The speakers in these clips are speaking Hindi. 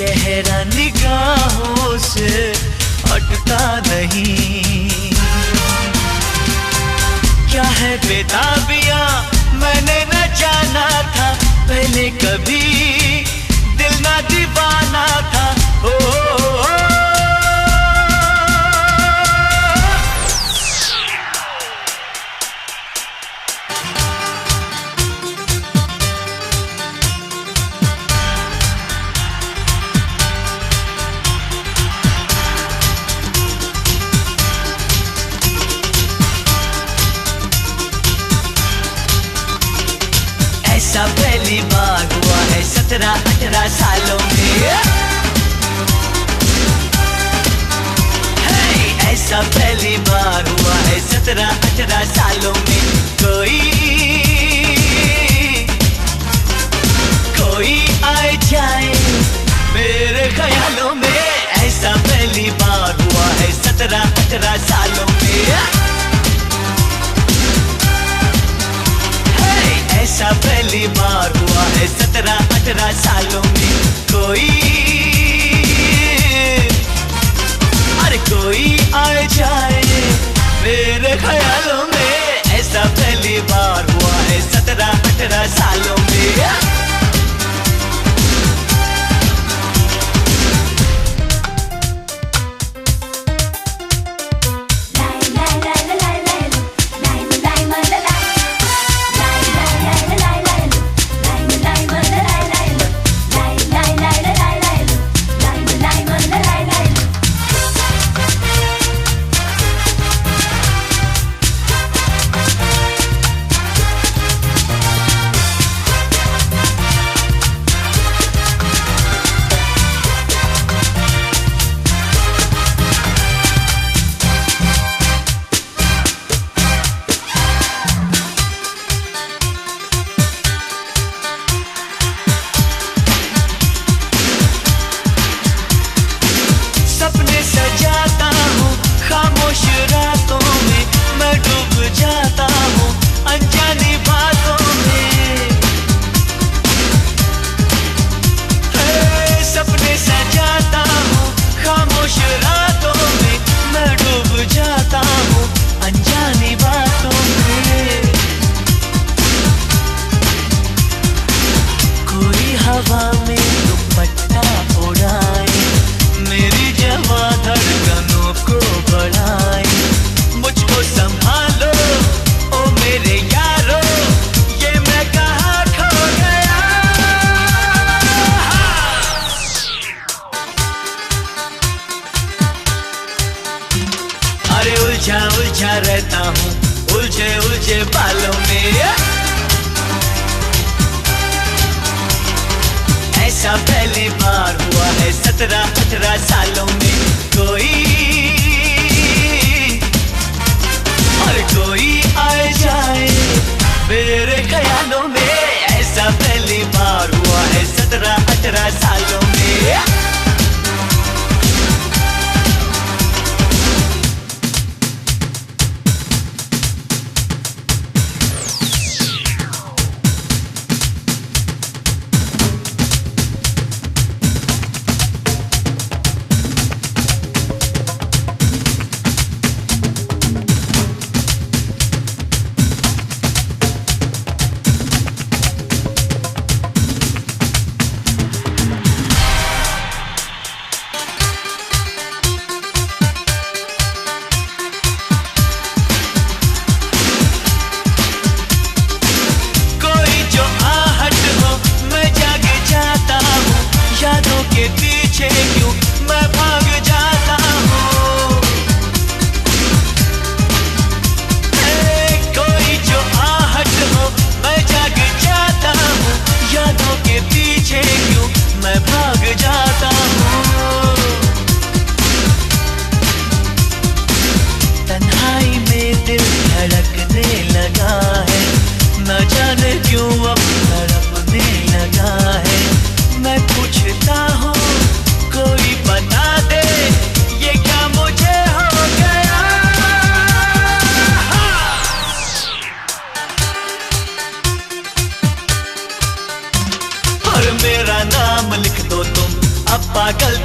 चेहरा निगाहों से हटता नहीं। क्या है बेताबियां मैंने न जाना था, पहले कभी दिल ना दीवाना था। ओ ऐसा पहली बार हुआ है 17-18 सालों में। ऐसा पहली बार हुआ है 17-18 सालों में। कोई आए जाए मेरे ख्यालों में। ऐसा पहली बार हुआ है 17-18 सालों में। ऐसा पहली बार हुआ है 17-18 सालों में। कोई आए जाए मेरे ख्यालों में। ऐसा पहली बार हुआ है 17-18 सालों में। सजाता हूँ खामोश रातों में, मैं डूब जाता हूँ अनजानी बातों में। सपने सजाता हूँ खामोश रातों में, मैं डूब जाता हूँ अनजानी बातों में। कोई हवा में दुपट्टा उड़ाए, मेरी जवां धड़कनों को बढ़ाए। मुझको संभालो ओ मेरे यारो, ये मैं कहाँ खो गया। अरे उलझा उलझा रहता हूँ उलझे उलझे बालों में। ऐसा पहली बार हुआ है 17-18 सालों में। कोई आए जाए मेरे ख्यालों में। ऐसा पहली बार हुआ है 17-18 सालों में।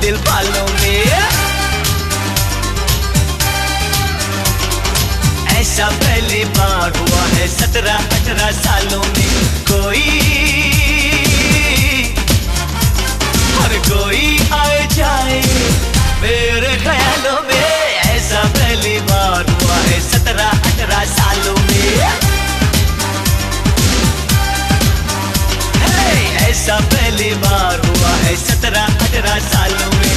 दिल वालों में। ऐसा पहली बार हुआ है 17-18 सालों में। हर कोई आए जाए मेरे ख्यालों में। ऐसा पहली बार हुआ है 17-18 सालों में। ऐसा पहली बार हुआ है 17-18 सालों में।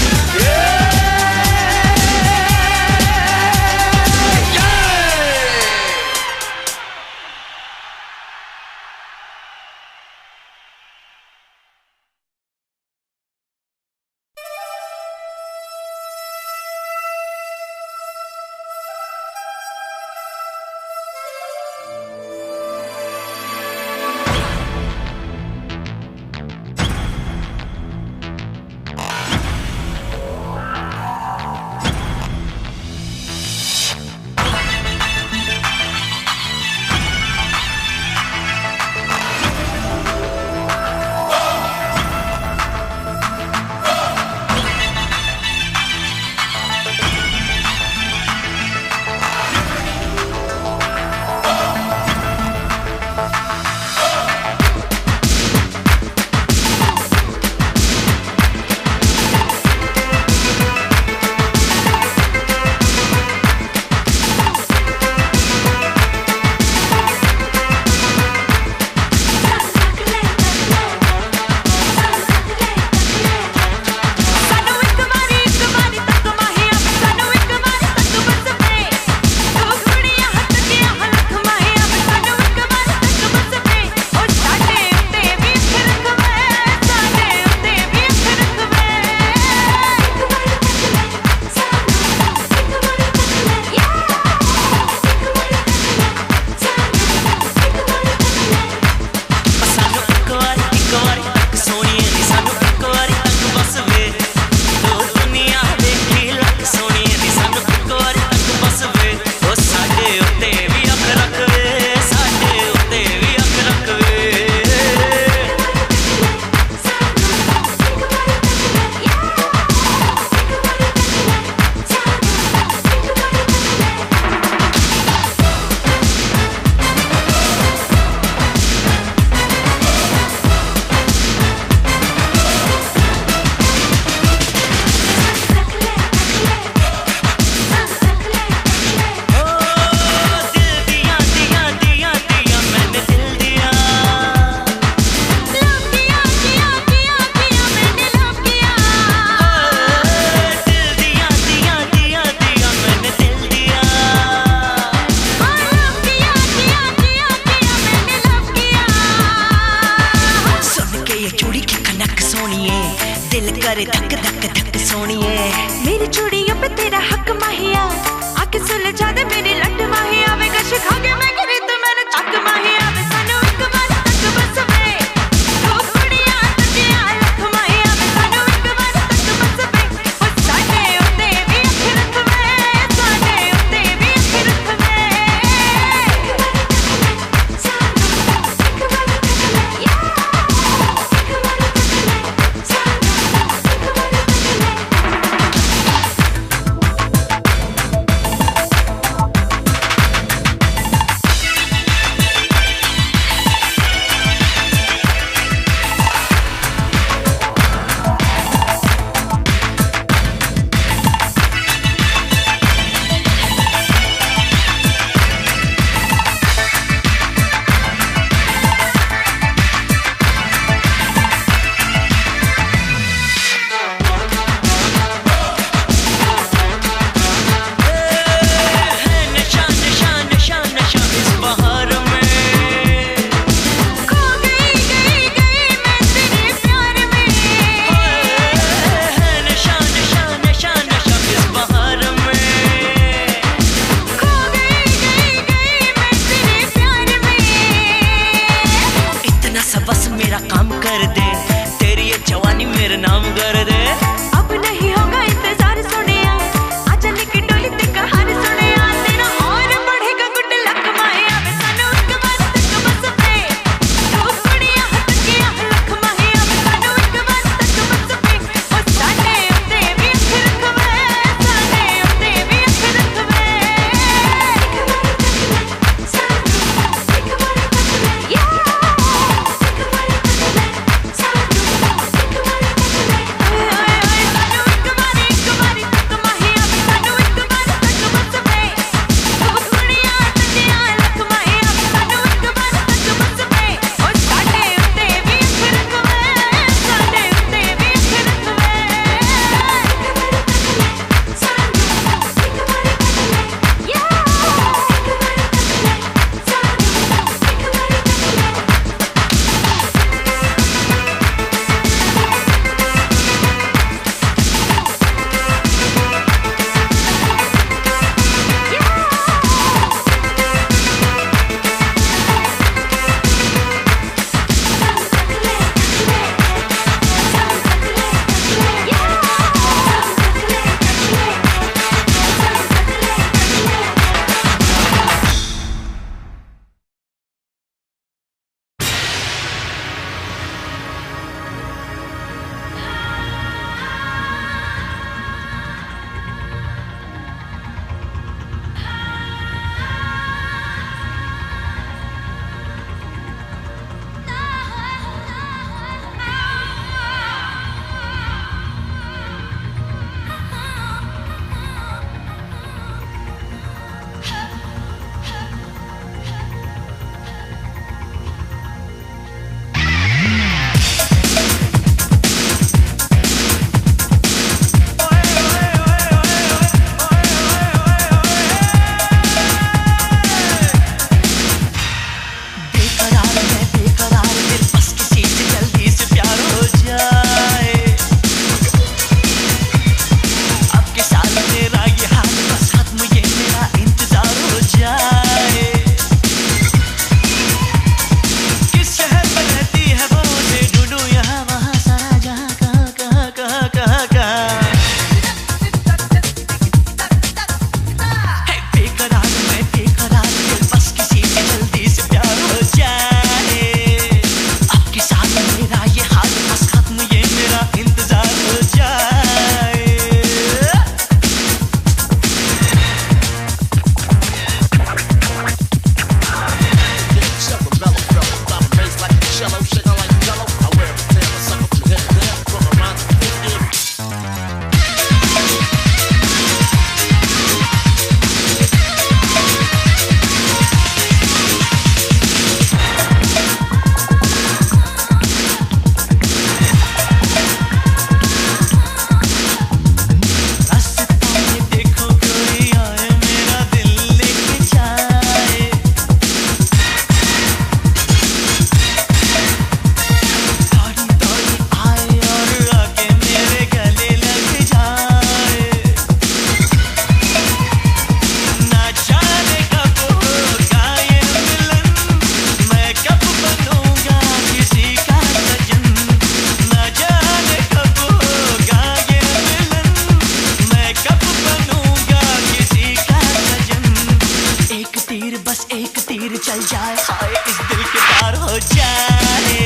चल जाए, हाय इस दिल के पार हो जाए।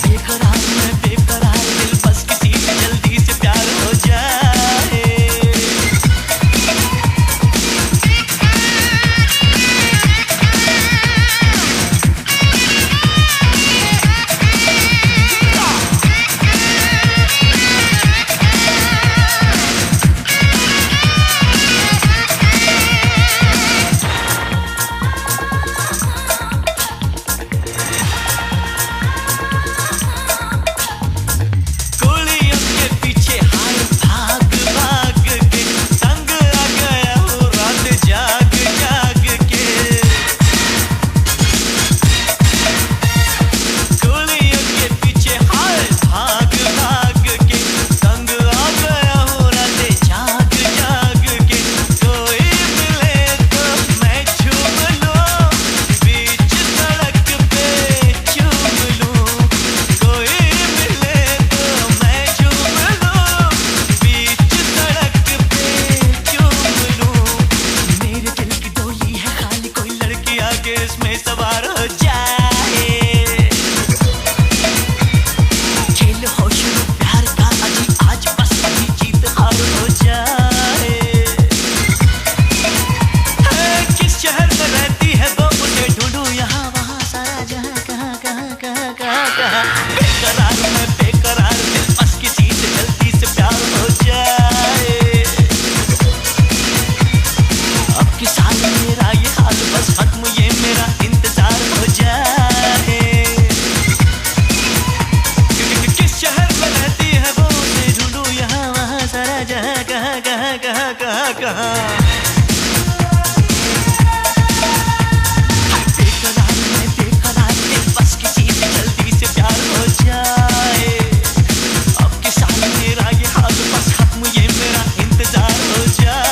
बेकरार में बेकरार दिल, बस किसी से जल्दी से प्यार हो जाए। इसमें सवार हो जाए, खेल हो शुरू प्यार का अजी, आज बस अभी जीत हार हो जाए। किस शहर में रहती है वो, उसे ढूंढूं यहाँ वहाँ सारा जहाँ, कहाँ कहाँ कहाँ कहाँ कहाँ। बेकरार में बेकरार दिल, बस किसी से जल्दी से प्यार हो जाए। अब की साल मेरा ये हाल, बस खत्म ये मेरा इंतजार हो जाए। किस शहर में रहती है वो, उसे ढूंढूं यहाँ वहाँ सारा जहाँ, कहाँ कहाँ कहाँ कहाँ कहाँ। बेकरार में बेकरार दिल, बस किसी से जल्दी से प्यार हो जाए। अब की साल मेरा ये हाल, बस खत्म ये मेरा इंतजार हो जाए।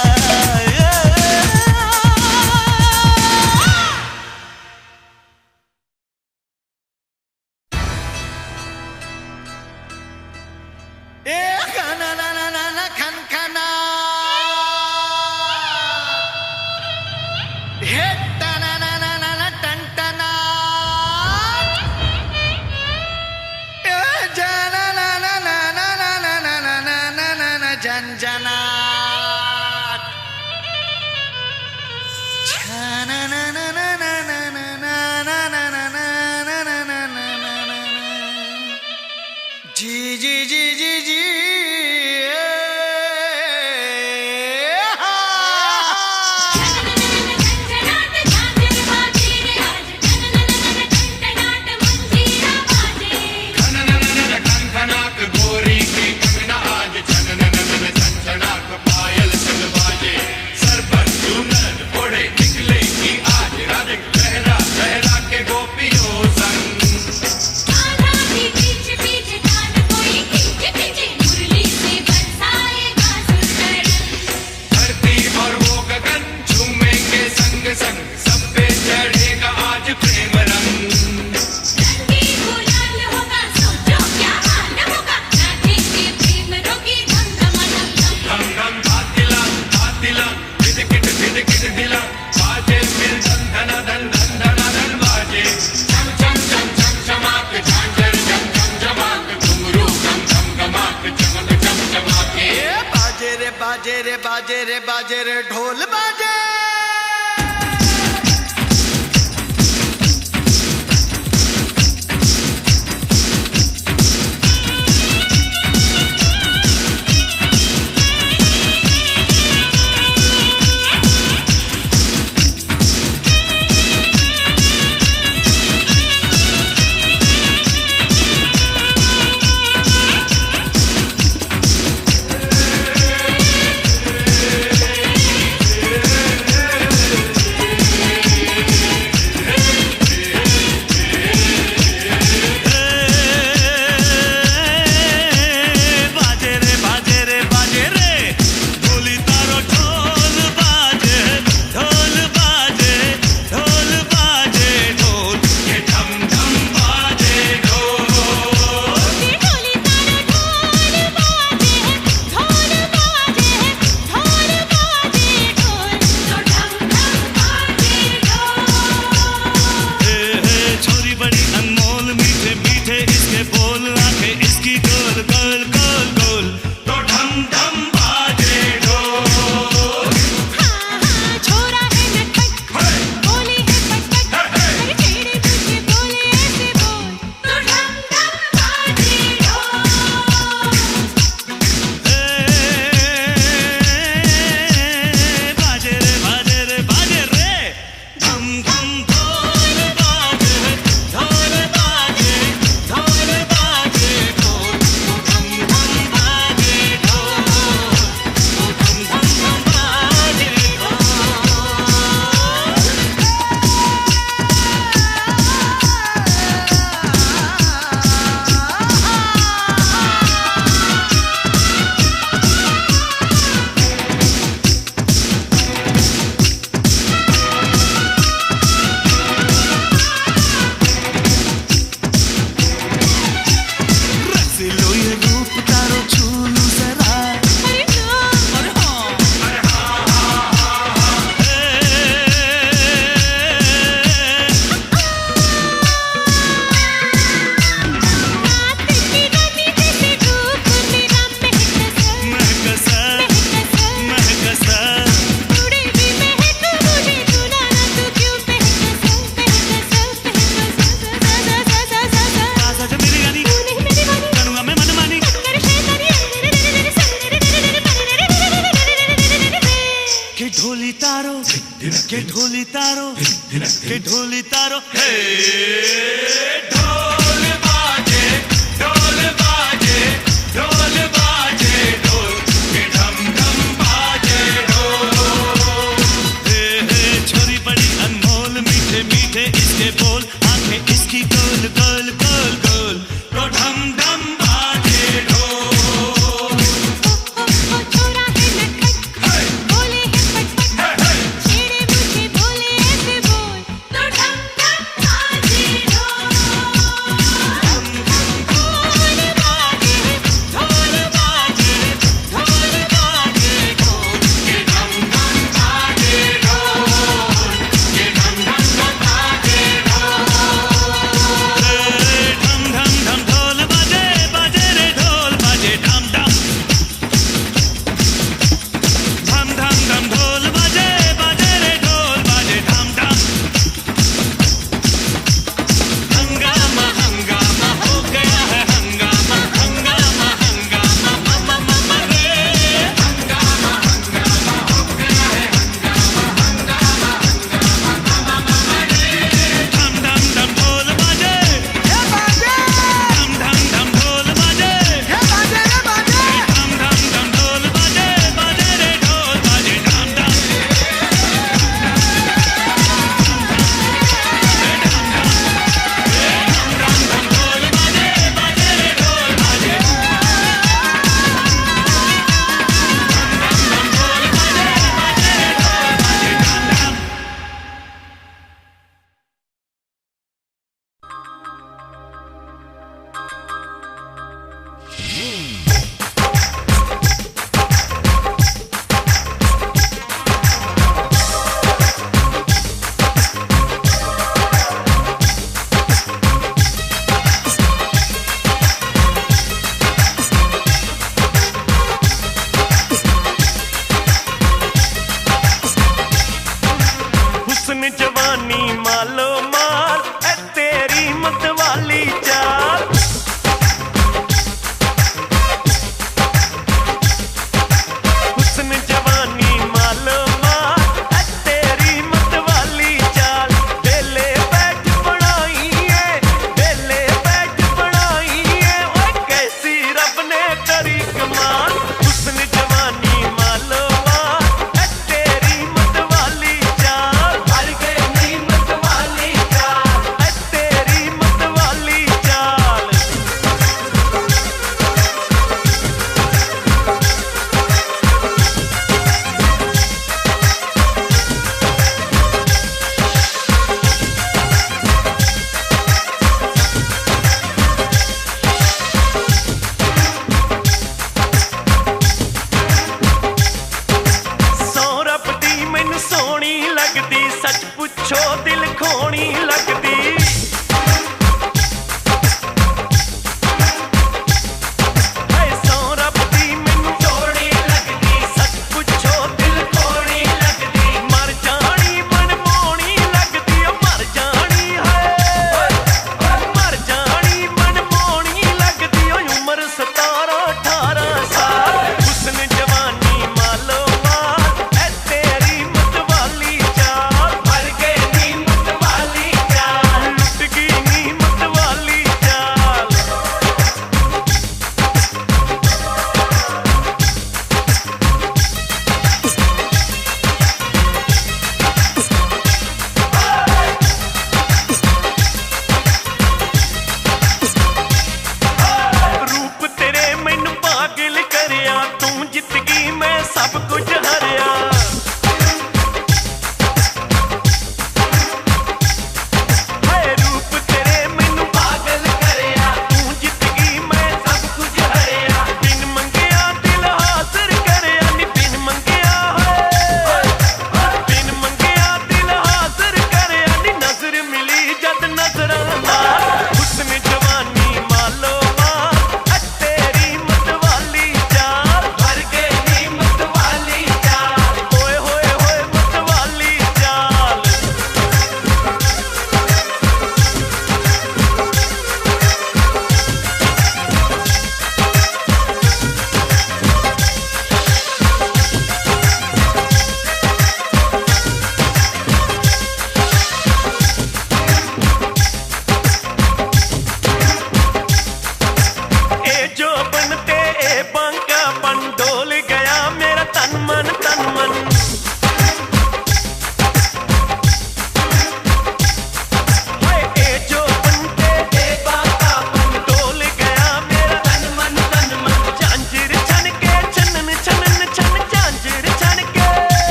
जी जी जी जी जी बाजे रे ढोल बाजे। के ढोली तारो हे ढोल बाजे ढोल बाजे ढोल बाजे ढोल के ढम ढम बाजे ढोल। हे छोरी बड़ी अनमोल मीठे मीठे इसके बोल आंखें इसकी गोल गोल गोल गोल तो ढम ढम बाजे ढोल। छोरा है नटखट बोले है फटफट छेड़े मुझे बोले ऐसे बोल तो ढम ढम बाजे ढोल।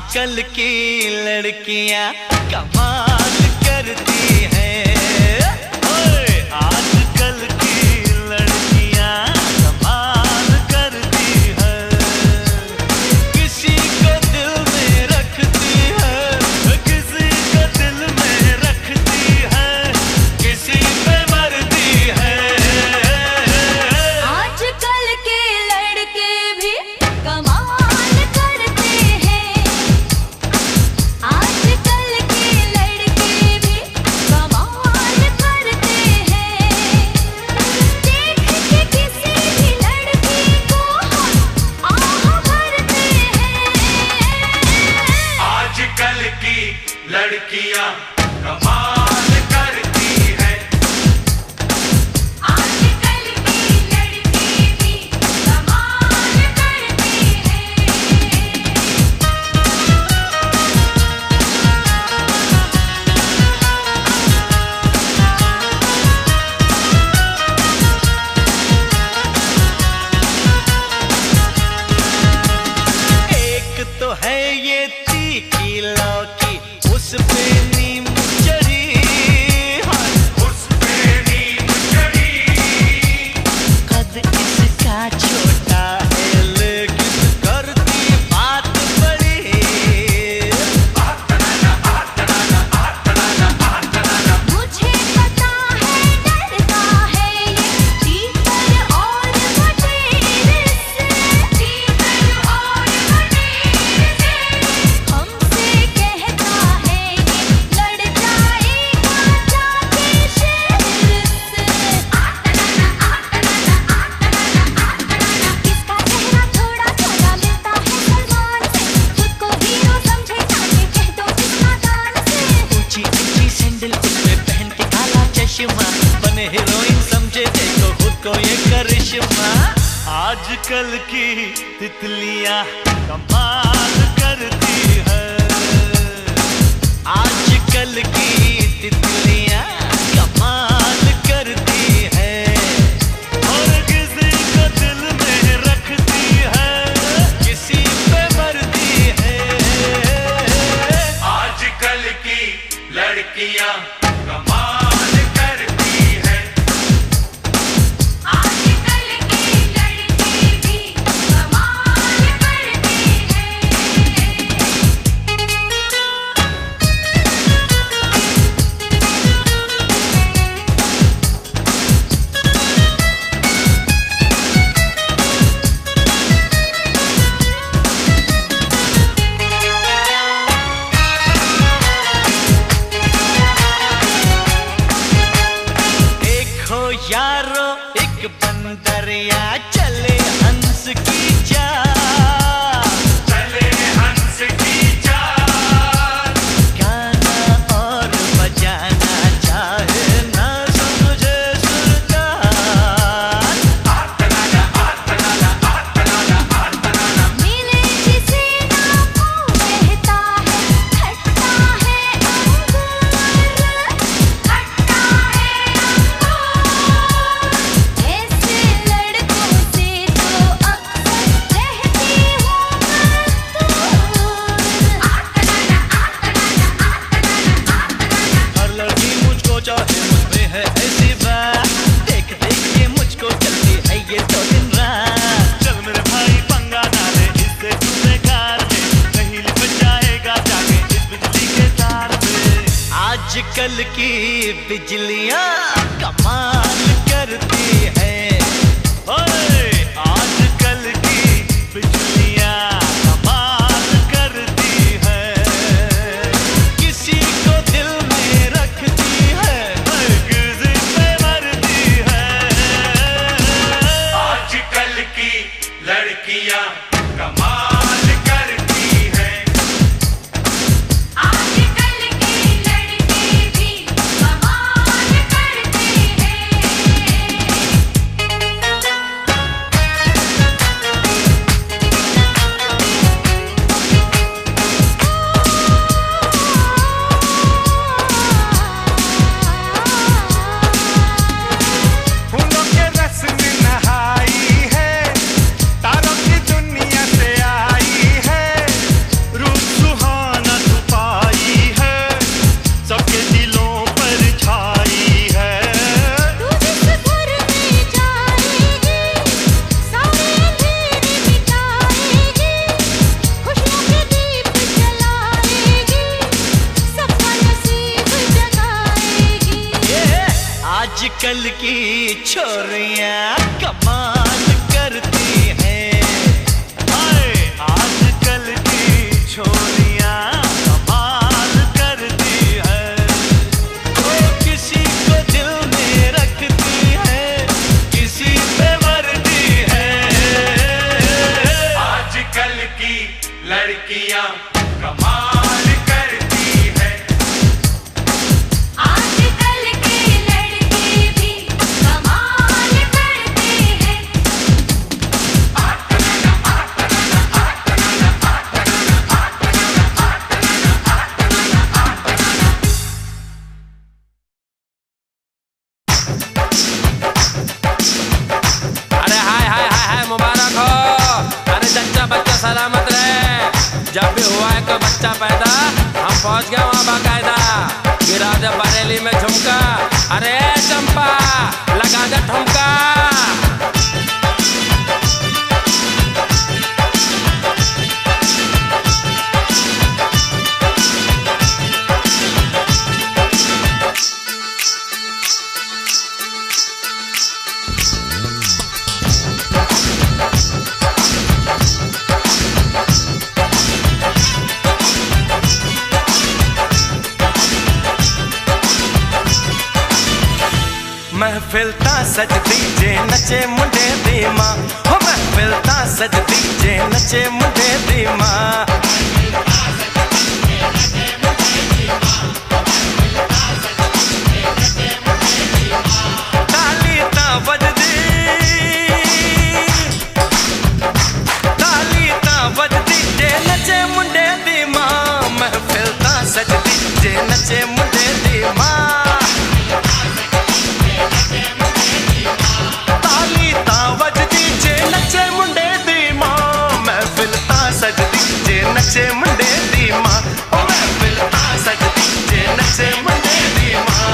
आजकल की लड़कियां कमाल करती हैं। ओए आजकल की लड़कियां कमाल करती हैं। किसी को दिल में रखती है, किसी को दिल में रखती है, किसी पे मरती है। आजकल के लड़के भी कमाल करते हैं। आजकल के लड़के भी कमाल करते हैं। देख के किसी भी लड़की को हम आह भरते हैं। आजकल की लड़कियां कमाल करती हैं। आजकल के लड़के भी कमाल करते हैं। एक तो है ये तीखी लौकी, उस पे नीम चढ़ी। हाय, उस पे नीम चढ़ी। कद इसका छोटा है लेकिन करती बात बड़ी। मुझे पता है डरता है ये तीतर और बटेर से। तीतर और बटेर से हमसे कहता है ये लड़ जाएगा जाके शेर से। किसका चेहरा थोड़ा थोड़ा मिलता है सलमान से। खुद को हीरो समझे जाके कह दो इस नादान से। ऊंची ऊंची सैंडल उसमें पहन के काला चश्मा, बने हीरोइन समझे देखो खुद को ये करिश्मा। आजकल की तितलियां कमाल करती है। आजकल की तितलियां कमाल करती है। और किसी को दिल में रखती है, किसी पे मरती है। आजकल की लड़कियां कमाल करती हैं। आजकल के लड़के भी कमाल करते हैं। देखो यारो एक बंदरिया चले हंस की चाल। चले हंस की चाल। गाना और बजाना चाहे ना समझे सुल्तान। मिले जिसे ना वो कहता है खट्टा है अंगूर। खट्टा है अंगूर। ऐसे लड़कों से तो अक्सर रहती हूँ हर लड़की मुझको चाहे, मुझमें है ऐसी बात। देख देख के मुझको चलती है ये तो दिन रात। चल मेरे भाई पंगा ना ले, इससे तू बेकार ले, नहीं लिपट जाएगा जाके इस बिजली के तार पे। आजकल की बिजलियां कमाल करती है। ओए आजकल की बिजलियां कमाल करती है। किसी को दिल में रखती है, किसी पे मरती है। आजकल की लड़कियां कमाल करती हैं। आजकल के लड़के भी कमाल करते हैं। आजकल की छोरियां कमाल करती हैं। हाय आजकल की छोरियां कमाल करती हैं। वो किसी को दिल में रखती है, किसी पे मरती है। आजकल की लड़कियां कमाल करती है। आजकल की लड़की भी कमाल करती है। अरे हाय हाय हाय हाय मुबारक हो। अरे जच्चा बच्चा सलामत रहे। जब भी हुआ है कोई बच्चा पैदा, हम पहुंच गए वहाँ बाकायदा। गिरा दे बरेली में झुमका, अरे चंपा लगा दे ठुमका। महफिल ता सजदी जे नचे मुंडे दी मां। हो महफिल ता सजदी जे नचे मुंडे दी मां। ताली ता वजदी, ताली ता वजदी जे नचे मुंडे दी मां। महफिल ता सजदी जे नचे मुंडे दी मां। ताली ता वजदी जे नचे मुंडे दी मां। महफिल ता सजदी जे नचे मुंडे दी मां। ओ महफिल ता सजदी जे नचे मुंडे दी मां।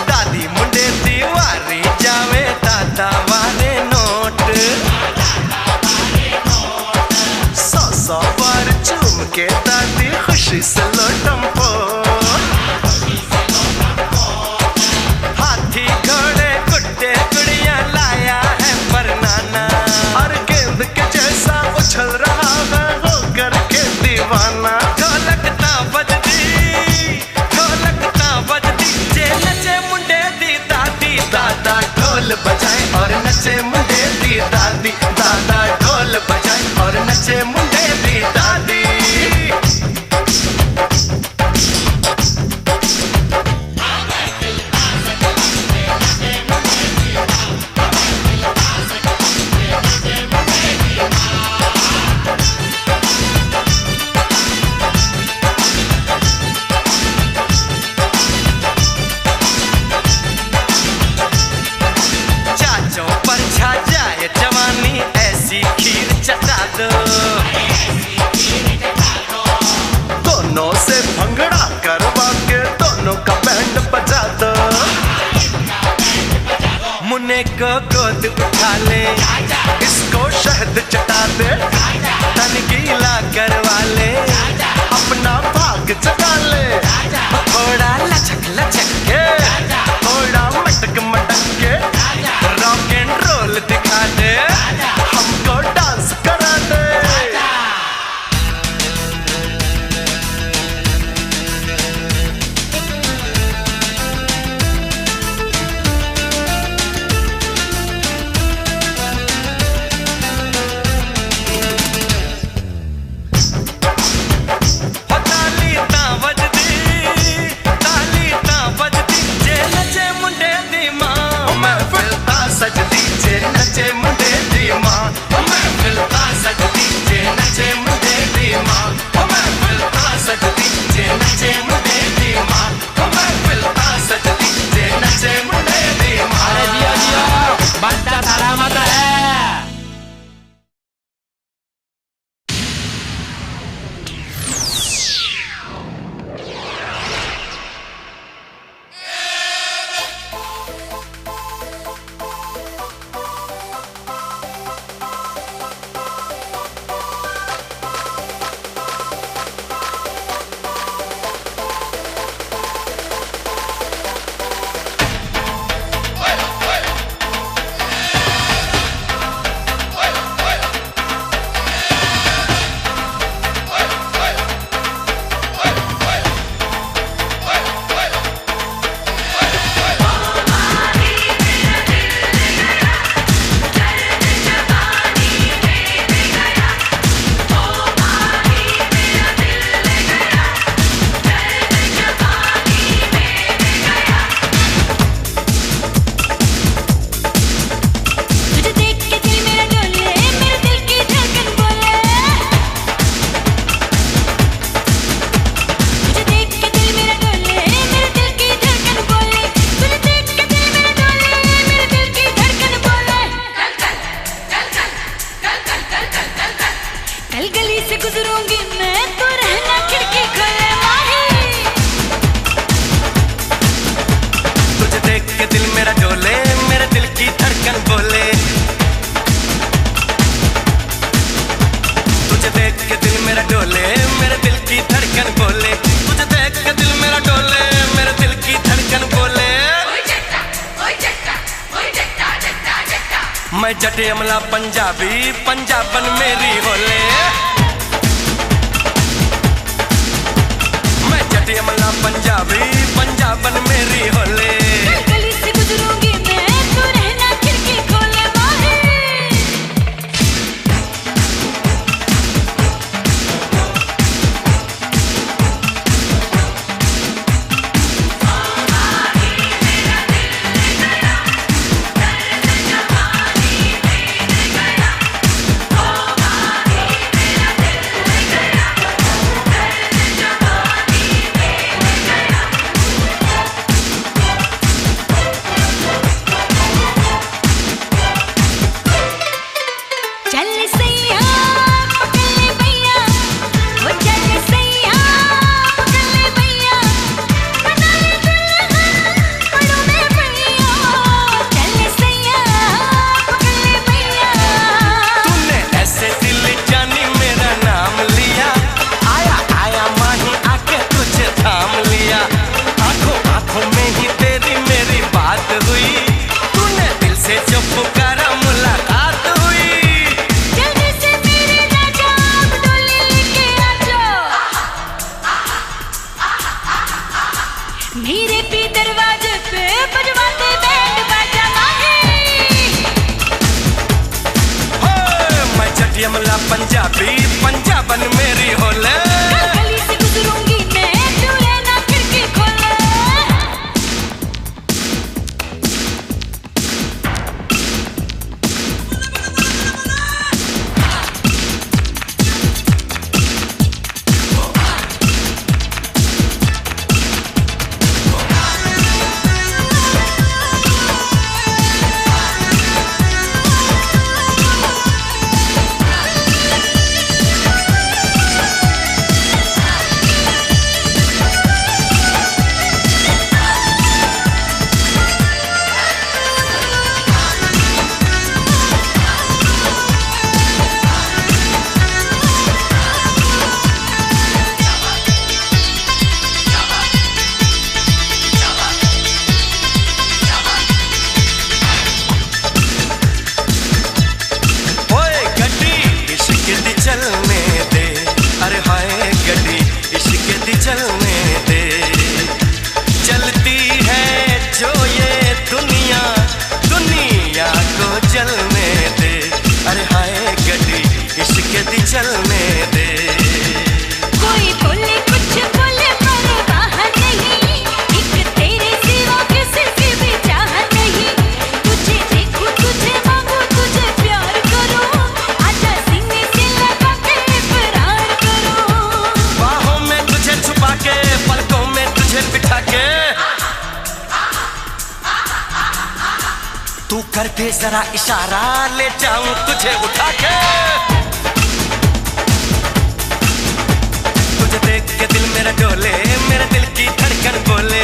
दादी मुंडे दी वारी जावे, दादा वारे नोट। 100 बार चूम के दादी खुशी से लोटम पो। हाथी घोड़े कुत्ते कुड़ियां लाया है परनाना। और गेंद के जैसा उछल रहा है हो करके दीवाना। ढोलक ता बजदी, ढोलक ता बजदी जे नचे मुंडे दी दादी। दादा ढोल बजाए और नचे मुंडे दी दादी। दादा ढोल बजाए और नचे मुंडे दी दादी। चाचों पर छा जाए जवानी, ऐसी खीर चटा दो। दोनों से भंगड़ा करवा के दोनों का बैंड बजा दो। मुन्ने को गोद उठा ले, इसको शहद चटा दे। तन गीला करवा ले, अपना भाग जगा ले। थोड़ा लचक लचक के, थोड़ा मटक मटक के, रॉक एंड रोल दिखा दे, हमको डांस करा दे। ताली ता वजदी, ताली ता वजदी मैं जटे अमला पंजाबी, पंजाबन मेरी होले। मैं जटे अमला पंजाबी, पंजाबन मेरी होले। गली से गुजरूंगी मैं, तू रहना खिड़की खोले माही। चल सैया पकड़ ले भैया, वो चल सैया पकड़ ले भैया, बना ले दुल्हन बड़ों में भैया। चल सैया पकड़ ले भैया। तूने ऐसे दिल जानी मेरा नाम लिया, आया आया माही आके तुझे थाम लिया। आंखों आंखों में ही तेरी मेरी बात हुई, तूने दिल से जो पुकारा मुलाकात हुई। जल्दी से मेरे राजा अब डोली लेके आ जाओ, मेरे भी दरवाजे पे बजवाते बैंड बाजा माही। मैं जटी अमला पंजाबी, पंजाबन मेरी होले। गली से गुजरूंगी मैं, तू रहना खिड़की खोले। ओए गड्डी इश्क दी चलने दे, अरे हाय गड्डी इश्क दी चलने दे। चलती है जो ये दुनिया, दुनिया को चलने दे, अरे हाय गड्डी इश्क दी चलने दे। कोई बोले कुछ बोले परवाह नहीं, एक तेरे सिवा किसी की भी चाह नहीं। तुझे देखूं तुझे मांगूं तुझे प्यार करूं, आजा सीने से लगा के इकरार करूं। बाहों में तुझे छुपा के, पलकों में तुझे बिठा के, तू कर दे जरा इशारा, ले जाऊं तुझे उठा के। तुझे देख के दिल मेरा डोले, मेरे दिल की धड़कन बोले।